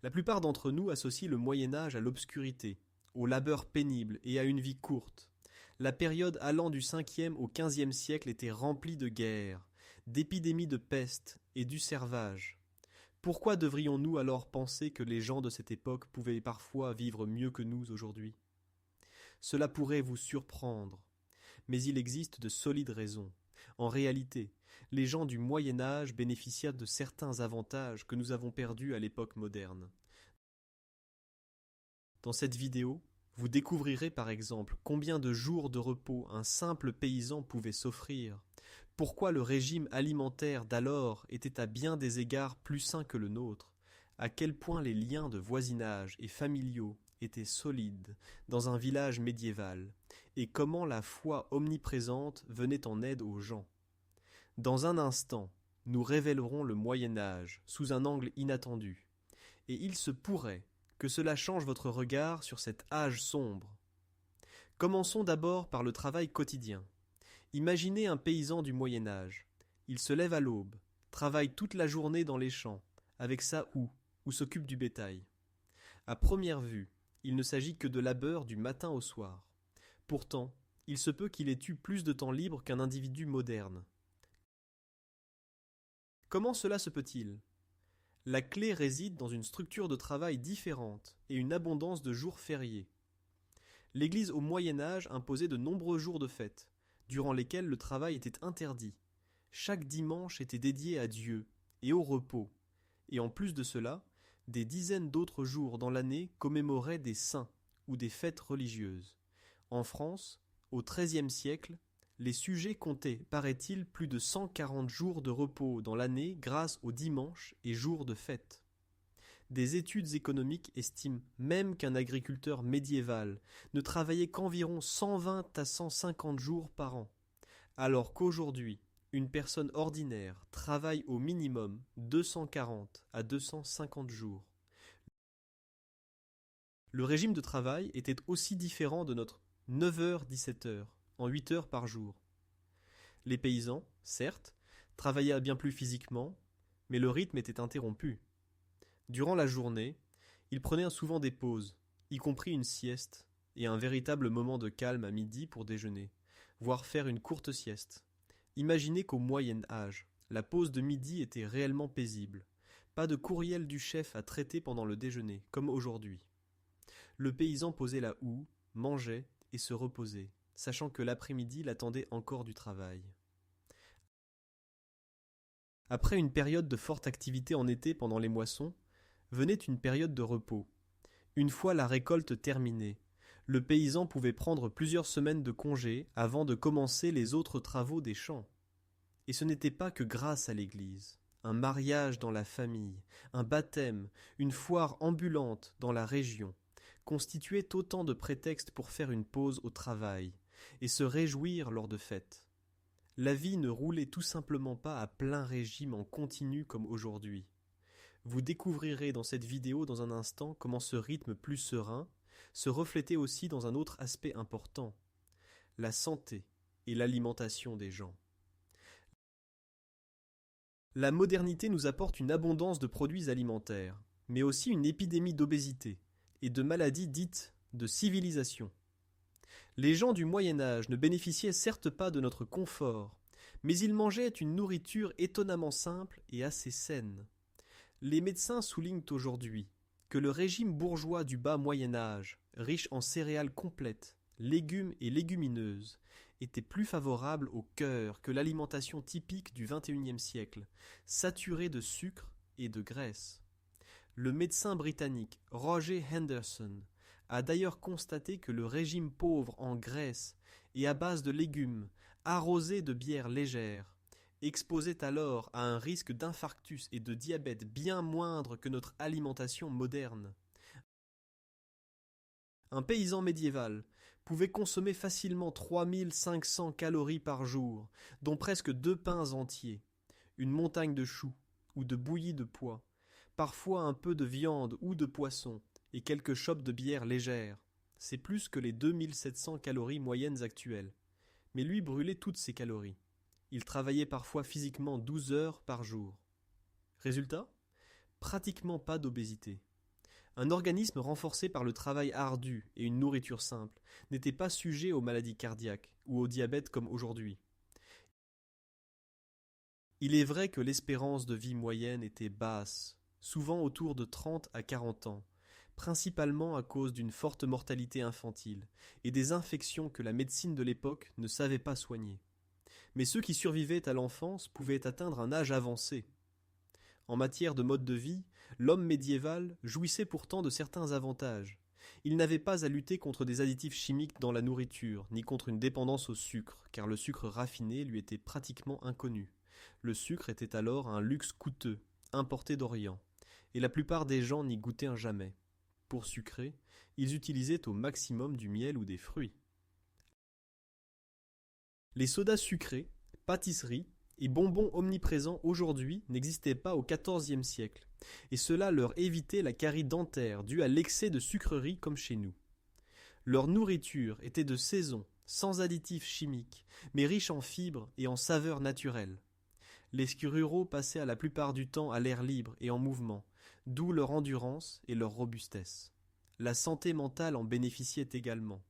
La plupart d'entre nous associent le Moyen-Âge à l'obscurité, au labeur pénible et à une vie courte. La période allant du 5e au 15e siècle était remplie de guerres, d'épidémies de peste et du servage. Pourquoi devrions-nous alors penser que les gens de cette époque pouvaient parfois vivre mieux que nous aujourd'hui? Cela pourrait vous surprendre, mais il existe de solides raisons. En réalité, les gens du Moyen Âge bénéficiaient de certains avantages que nous avons perdus à l'époque moderne. Dans cette vidéo, vous découvrirez par exemple combien de jours de repos un simple paysan pouvait s'offrir, pourquoi le régime alimentaire d'alors était à bien des égards plus sain que le nôtre, à quel point les liens de voisinage et familiaux étaient solides dans un village médiéval, et comment la foi omniprésente venait en aide aux gens. Dans un instant, nous révélerons le Moyen Âge sous un angle inattendu, et il se pourrait que cela change votre regard sur cet âge sombre. Commençons d'abord par le travail quotidien. Imaginez un paysan du Moyen Âge. Il se lève à l'aube, travaille toute la journée dans les champs, avec sa houe, ou s'occupe du bétail. À première vue, il ne s'agit que de labeur du matin au soir. Pourtant, il se peut qu'il ait eu plus de temps libre qu'un individu moderne. Comment cela se peut-il? La clé réside dans une structure de travail différente et une abondance de jours fériés. L'Église au Moyen Âge imposait de nombreux jours de fête, durant lesquels le travail était interdit. Chaque dimanche était dédié à Dieu et au repos, et en plus de cela, des dizaines d'autres jours dans l'année commémoraient des saints ou des fêtes religieuses. En France, au XIIIe siècle, les sujets comptaient, paraît-il, plus de 140 jours de repos dans l'année grâce aux dimanches et jours de fête. Des études économiques estiment même qu'un agriculteur médiéval ne travaillait qu'environ 120 à 150 jours par an, alors qu'aujourd'hui, une personne ordinaire travaille au minimum 240 à 250 jours. Le régime de travail était aussi différent de notre 9h-17h, en 8 heures par jour. Les paysans, certes, travaillaient bien plus physiquement, mais le rythme était interrompu. Durant la journée, ils prenaient souvent des pauses, y compris une sieste, et un véritable moment de calme à midi pour déjeuner, voire faire une courte sieste. Imaginez qu'au Moyen Âge, la pause de midi était réellement paisible. Pas de courriel du chef à traiter pendant le déjeuner, comme aujourd'hui. Le paysan posait la houe, mangeait et se reposait, sachant que l'après-midi l'attendait encore du travail. Après une période de forte activité en été pendant les moissons, venait une période de repos. Une fois la récolte terminée, le paysan pouvait prendre plusieurs semaines de congé avant de commencer les autres travaux des champs. Et ce n'était pas que grâce à l'église. Un mariage dans la famille, un baptême, une foire ambulante dans la région constituaient autant de prétextes pour faire une pause au travail et se réjouir lors de fêtes. La vie ne roulait tout simplement pas à plein régime en continu comme aujourd'hui. Vous découvrirez dans cette vidéo dans un instant comment ce rythme plus serein se reflétait aussi dans un autre aspect important, la santé et l'alimentation des gens. La modernité nous apporte une abondance de produits alimentaires, mais aussi une épidémie d'obésité et de maladies dites de civilisation. Les gens du Moyen Âge ne bénéficiaient certes pas de notre confort, mais ils mangeaient une nourriture étonnamment simple et assez saine. Les médecins soulignent aujourd'hui que le régime bourgeois du bas Moyen Âge, riche en céréales complètes, légumes et légumineuses, était plus favorable au cœur que l'alimentation typique du XXIe siècle, saturée de sucre et de graisse. Le médecin britannique Roger Henderson a d'ailleurs constaté que le régime pauvre en graisse et à base de légumes, arrosé de bière légère, exposait alors à un risque d'infarctus et de diabète bien moindre que notre alimentation moderne. Un paysan médiéval pouvait consommer facilement 3500 calories par jour, dont presque 2 pains entiers, une montagne de choux ou de bouillie de pois, parfois un peu de viande ou de poisson et quelques chopes de bière légère. C'est plus que les 2700 calories moyennes actuelles. Mais lui brûlait toutes ces calories. Il travaillait parfois physiquement 12 heures par jour. Résultat ? Pratiquement pas d'obésité. Un organisme renforcé par le travail ardu et une nourriture simple n'était pas sujet aux maladies cardiaques ou au diabète comme aujourd'hui. Il est vrai que l'espérance de vie moyenne était basse, souvent autour de 30 à 40 ans, principalement à cause d'une forte mortalité infantile et des infections que la médecine de l'époque ne savait pas soigner. Mais ceux qui survivaient à l'enfance pouvaient atteindre un âge avancé. En matière de mode de vie, l'homme médiéval jouissait pourtant de certains avantages. Il n'avait pas à lutter contre des additifs chimiques dans la nourriture, ni contre une dépendance au sucre, car le sucre raffiné lui était pratiquement inconnu. Le sucre était alors un luxe coûteux, importé d'Orient, et la plupart des gens n'y goûtaient jamais. Pour sucrer, ils utilisaient au maximum du miel ou des fruits. Les sodas sucrés, pâtisseries et bonbons omniprésents aujourd'hui n'existaient pas au XIVe siècle, et cela leur évitait la carie dentaire due à l'excès de sucreries comme chez nous. Leur nourriture était de saison, sans additifs chimiques, mais riche en fibres et en saveurs naturelles. Les ruraux passaient la plupart du temps à l'air libre et en mouvement, d'où leur endurance et leur robustesse. La santé mentale en bénéficiait également.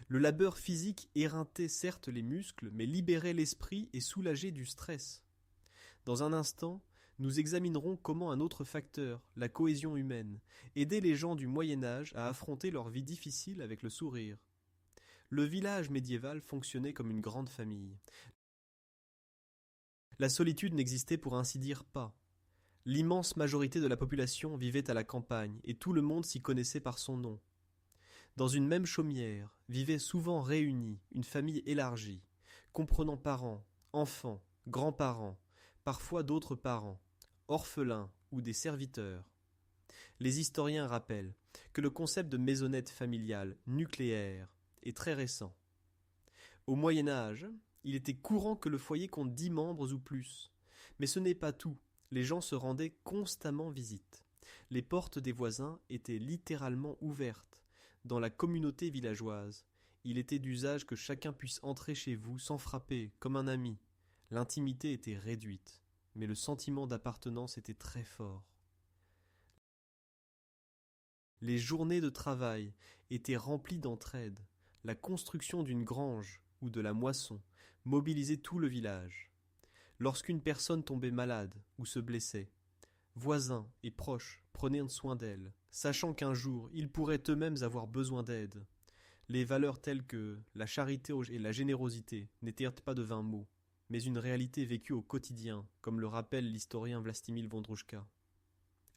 Le labeur physique éreintait certes les muscles, mais libérait l'esprit et soulageait du stress. Dans un instant, nous examinerons comment un autre facteur, la cohésion humaine, aidait les gens du Moyen Âge à affronter leur vie difficile avec le sourire. Le village médiéval fonctionnait comme une grande famille. La solitude n'existait pour ainsi dire pas. L'immense majorité de la population vivait à la campagne et tout le monde s'y connaissait par son nom. Dans une même chaumière vivaient souvent réunis une famille élargie, comprenant parents, enfants, grands-parents, parfois d'autres parents, orphelins ou des serviteurs. Les historiens rappellent que le concept de maisonnette familiale nucléaire est très récent. Au Moyen Âge, il était courant que le foyer compte 10 membres ou plus. Mais ce n'est pas tout, les gens se rendaient constamment visite. Les portes des voisins étaient littéralement ouvertes. Dans la communauté villageoise, il était d'usage que chacun puisse entrer chez vous sans frapper, comme un ami. L'intimité était réduite, mais le sentiment d'appartenance était très fort. Les journées de travail étaient remplies d'entraide. La construction d'une grange ou de la moisson mobilisait tout le village. Lorsqu'une personne tombait malade ou se blessait, voisins et proches prenaient soin d'elle, sachant qu'un jour ils pourraient eux-mêmes avoir besoin d'aide. Les valeurs telles que la charité et la générosité n'étaient pas de vains mots, mais une réalité vécue au quotidien, comme le rappelle l'historien Vlastimil Vondrouchka.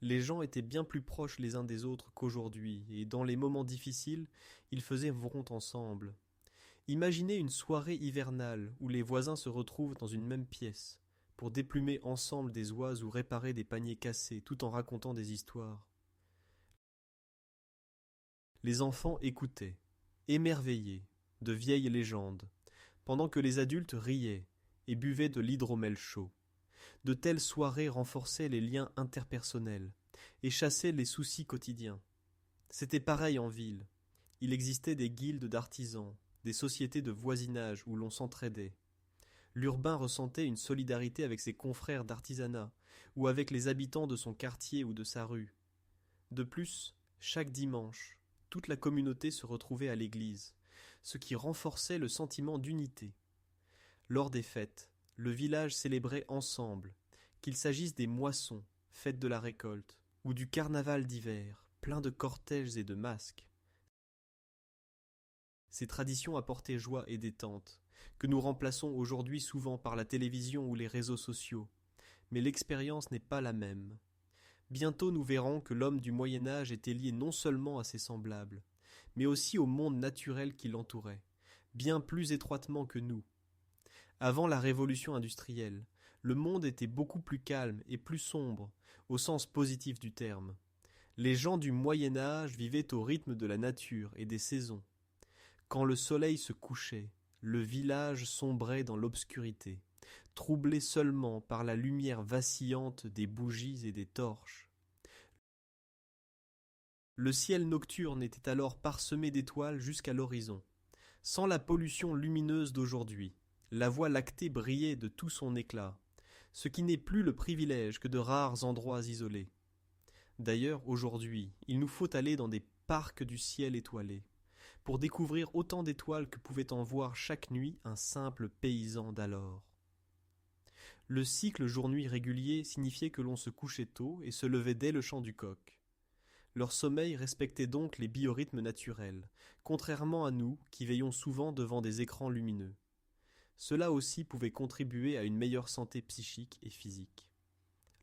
Les gens étaient bien plus proches les uns des autres qu'aujourd'hui, et dans les moments difficiles, ils faisaient front ensemble. Imaginez une soirée hivernale où les voisins se retrouvent dans une même pièce, pour déplumer ensemble des oies ou réparer des paniers cassés, tout en racontant des histoires. Les enfants écoutaient, émerveillés, de vieilles légendes, pendant que les adultes riaient et buvaient de l'hydromel chaud. De telles soirées renforçaient les liens interpersonnels et chassaient les soucis quotidiens. C'était pareil en ville. Il existait des guildes d'artisans, des sociétés de voisinage où l'on s'entraidait. L'urbain ressentait une solidarité avec ses confrères d'artisanat ou avec les habitants de son quartier ou de sa rue. De plus, chaque dimanche, toute la communauté se retrouvait à l'église, ce qui renforçait le sentiment d'unité. Lors des fêtes, le village célébrait ensemble, qu'il s'agisse des moissons, fêtes de la récolte, ou du carnaval d'hiver, plein de cortèges et de masques. Ces traditions apportaient joie et détente, que nous remplaçons aujourd'hui souvent par la télévision ou les réseaux sociaux. Mais l'expérience n'est pas la même. Bientôt nous verrons que l'homme du Moyen Âge était lié non seulement à ses semblables, mais aussi au monde naturel qui l'entourait, bien plus étroitement que nous. Avant la révolution industrielle, le monde était beaucoup plus calme et plus sombre, au sens positif du terme. Les gens du Moyen Âge vivaient au rythme de la nature et des saisons. Quand le soleil se couchait, le village sombrait dans l'obscurité, troublé seulement par la lumière vacillante des bougies et des torches. Le ciel nocturne était alors parsemé d'étoiles jusqu'à l'horizon. Sans la pollution lumineuse d'aujourd'hui, la Voie lactée brillait de tout son éclat, ce qui n'est plus le privilège que de rares endroits isolés. D'ailleurs, aujourd'hui, il nous faut aller dans des parcs du ciel étoilé, pour découvrir autant d'étoiles que pouvait en voir chaque nuit un simple paysan d'alors. Le cycle jour-nuit régulier signifiait que l'on se couchait tôt et se levait dès le chant du coq. Leur sommeil respectait donc les biorhythmes naturels, contrairement à nous qui veillons souvent devant des écrans lumineux. Cela aussi pouvait contribuer à une meilleure santé psychique et physique.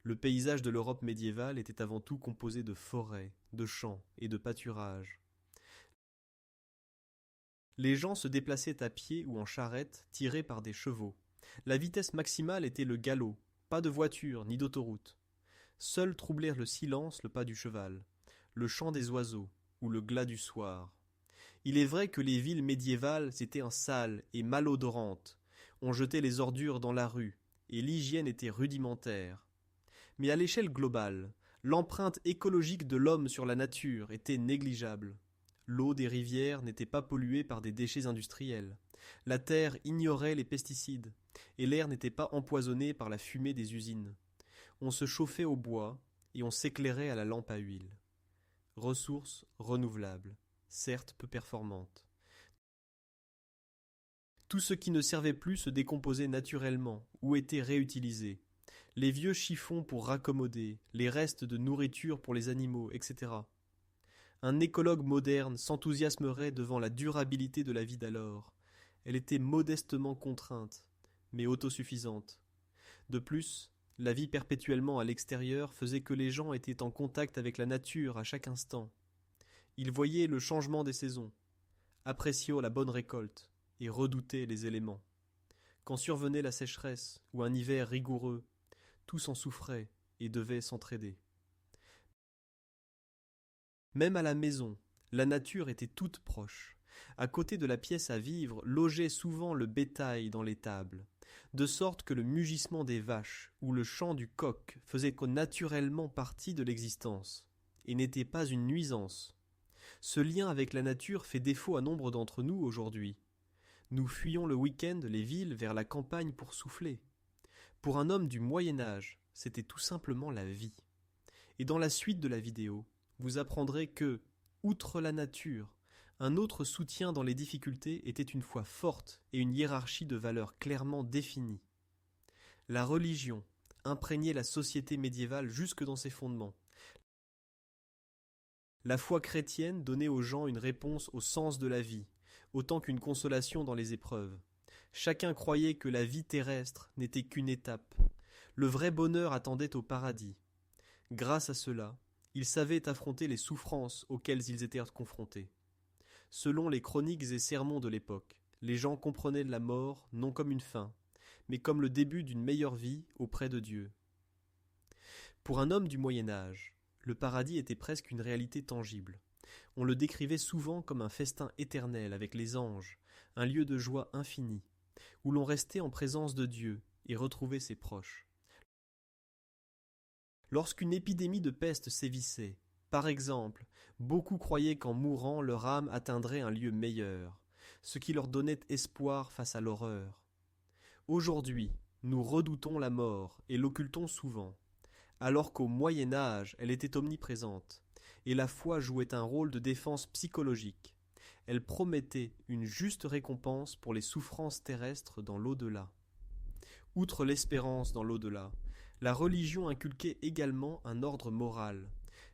Le paysage de l'Europe médiévale était avant tout composé de forêts, de champs et de pâturages. Les gens se déplaçaient à pied ou en charrette, tirés par des chevaux. La vitesse maximale était le galop, pas de voiture ni d'autoroute. Seuls troublèrent le silence le pas du cheval, le chant des oiseaux ou le glas du soir. Il est vrai que les villes médiévales étaient sales et malodorantes. On jetait les ordures dans la rue, et l'hygiène était rudimentaire. Mais à l'échelle globale, l'empreinte écologique de l'homme sur la nature était négligeable. L'eau des rivières n'était pas polluée par des déchets industriels. La terre ignorait les pesticides, et l'air n'était pas empoisonné par la fumée des usines. On se chauffait au bois, et on s'éclairait à la lampe à huile. Ressources renouvelables, certes peu performantes. Tout ce qui ne servait plus se décomposait naturellement ou était réutilisé. Les vieux chiffons pour raccommoder, les restes de nourriture pour les animaux, etc. Un écologue moderne s'enthousiasmerait devant la durabilité de la vie d'alors. Elle était modestement contrainte, mais autosuffisante. De plus, la vie perpétuellement à l'extérieur faisait que les gens étaient en contact avec la nature à chaque instant. Ils voyaient le changement des saisons, appréciaient la bonne récolte et redoutaient les éléments. Quand survenait la sécheresse ou un hiver rigoureux, tous en souffraient et devaient s'entraider. Même à la maison, la nature était toute proche. À côté de la pièce à vivre, logeait souvent le bétail dans l'étable, de sorte que le mugissement des vaches ou le chant du coq faisait naturellement partie de l'existence, et n'était pas une nuisance. Ce lien avec la nature fait défaut à nombre d'entre nous aujourd'hui. Nous fuyons le week-end les villes vers la campagne pour souffler. Pour un homme du Moyen-Âge, c'était tout simplement la vie. Et dans la suite de la vidéo, vous apprendrez que, outre la nature, un autre soutien dans les difficultés était une foi forte et une hiérarchie de valeurs clairement définie. La religion imprégnait la société médiévale jusque dans ses fondements. La foi chrétienne donnait aux gens une réponse au sens de la vie, autant qu'une consolation dans les épreuves. Chacun croyait que la vie terrestre n'était qu'une étape. Le vrai bonheur attendait au paradis. Grâce à cela, ils savaient affronter les souffrances auxquelles ils étaient confrontés. Selon les chroniques et sermons de l'époque, les gens comprenaient la mort non comme une fin, mais comme le début d'une meilleure vie auprès de Dieu. Pour un homme du Moyen-Âge, le paradis était presque une réalité tangible. On le décrivait souvent comme un festin éternel avec les anges, un lieu de joie infinie, où l'on restait en présence de Dieu et retrouvait ses proches. Lorsqu'une épidémie de peste sévissait, par exemple, beaucoup croyaient qu'en mourant leur âme atteindrait un lieu meilleur, ce qui leur donnait espoir face à l'horreur. Aujourd'hui, nous redoutons la mort et l'occultons souvent, alors qu'au Moyen Âge elle était omniprésente, et la foi jouait un rôle de défense psychologique. Elle promettait une juste récompense pour les souffrances terrestres dans l'au-delà. Outre l'espérance dans l'au-delà, la religion inculquait également un ordre moral.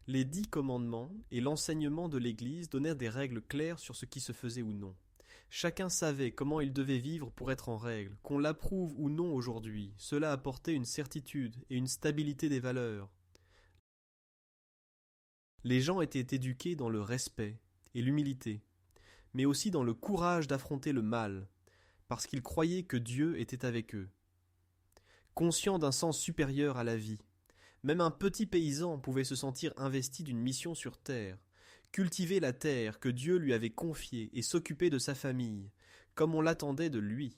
Les 10 commandements et l'enseignement de l'Église donnèrent des règles claires sur ce qui se faisait ou non. Chacun savait comment il devait vivre pour être en règle. Qu'on l'approuve ou non aujourd'hui, cela apportait une certitude et une stabilité des valeurs. Les gens étaient éduqués dans le respect et l'humilité, mais aussi dans le courage d'affronter le mal, parce qu'ils croyaient que Dieu était avec eux. Conscient d'un sens supérieur à la vie, même un petit paysan pouvait se sentir investi d'une mission sur terre, cultiver la terre que Dieu lui avait confiée et s'occuper de sa famille, comme on l'attendait de lui.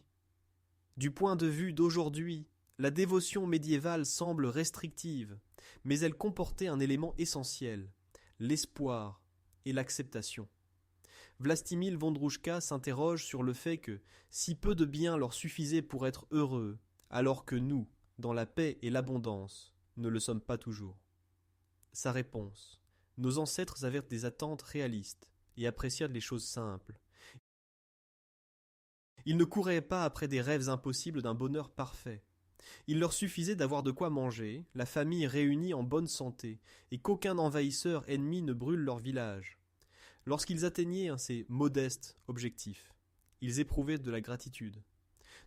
Du point de vue d'aujourd'hui, la dévotion médiévale semble restrictive, mais elle comportait un élément essentiel, l'espoir et l'acceptation. Vlastimil Vondrouchka s'interroge sur le fait que si peu de biens leur suffisaient pour être heureux, alors que nous, dans la paix et l'abondance, ne le sommes pas toujours. Sa réponse. Nos ancêtres avaient des attentes réalistes et apprécièrent les choses simples. Ils ne couraient pas après des rêves impossibles d'un bonheur parfait. Il leur suffisait d'avoir de quoi manger, la famille réunie en bonne santé, et qu'aucun envahisseur ennemi ne brûle leur village. Lorsqu'ils atteignaient ces modestes objectifs, ils éprouvaient de la gratitude.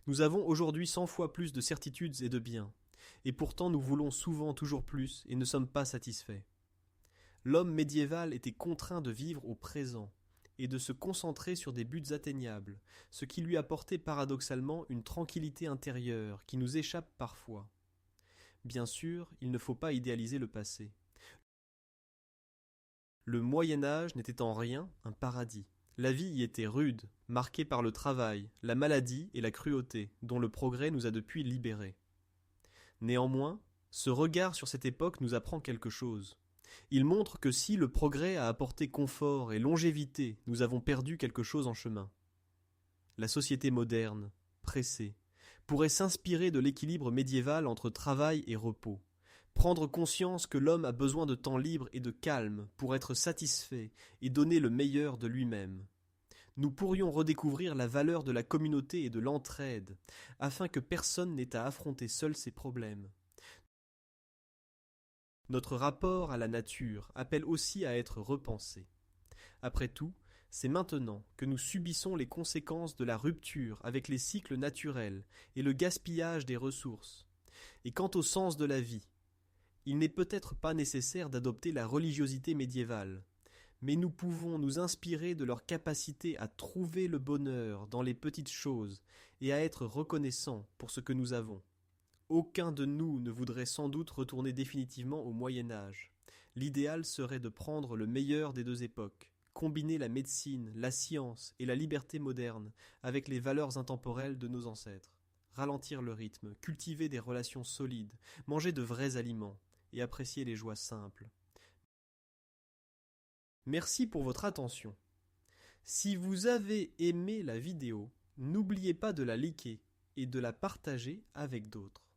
Nous avons aujourd'hui 100 fois plus de certitudes et de biens, et pourtant nous voulons souvent toujours plus et ne sommes pas satisfaits. L'homme médiéval était contraint de vivre au présent et de se concentrer sur des buts atteignables, ce qui lui apportait paradoxalement une tranquillité intérieure qui nous échappe parfois. Bien sûr, il ne faut pas idéaliser le passé. Le Moyen-Âge n'était en rien un paradis. La vie y était rude, marquée par le travail, la maladie et la cruauté, dont le progrès nous a depuis libérés. Néanmoins, ce regard sur cette époque nous apprend quelque chose. Il montre que si le progrès a apporté confort et longévité, nous avons perdu quelque chose en chemin. La société moderne, pressée, pourrait s'inspirer de l'équilibre médiéval entre travail et repos, prendre conscience que l'homme a besoin de temps libre et de calme pour être satisfait et donner le meilleur de lui-même. Nous pourrions redécouvrir la valeur de la communauté et de l'entraide, afin que personne n'ait à affronter seul ses problèmes. Notre rapport à la nature appelle aussi à être repensé. Après tout, c'est maintenant que nous subissons les conséquences de la rupture avec les cycles naturels et le gaspillage des ressources. Et quant au sens de la vie, il n'est peut-être pas nécessaire d'adopter la religiosité médiévale, mais nous pouvons nous inspirer de leur capacité à trouver le bonheur dans les petites choses et à être reconnaissants pour ce que nous avons. Aucun de nous ne voudrait sans doute retourner définitivement au Moyen-Âge. L'idéal serait de prendre le meilleur des deux époques, combiner la médecine, la science et la liberté moderne avec les valeurs intemporelles de nos ancêtres, ralentir le rythme, cultiver des relations solides, manger de vrais aliments et apprécier les joies simples. Merci pour votre attention. Si vous avez aimé la vidéo, n'oubliez pas de la liker et de la partager avec d'autres.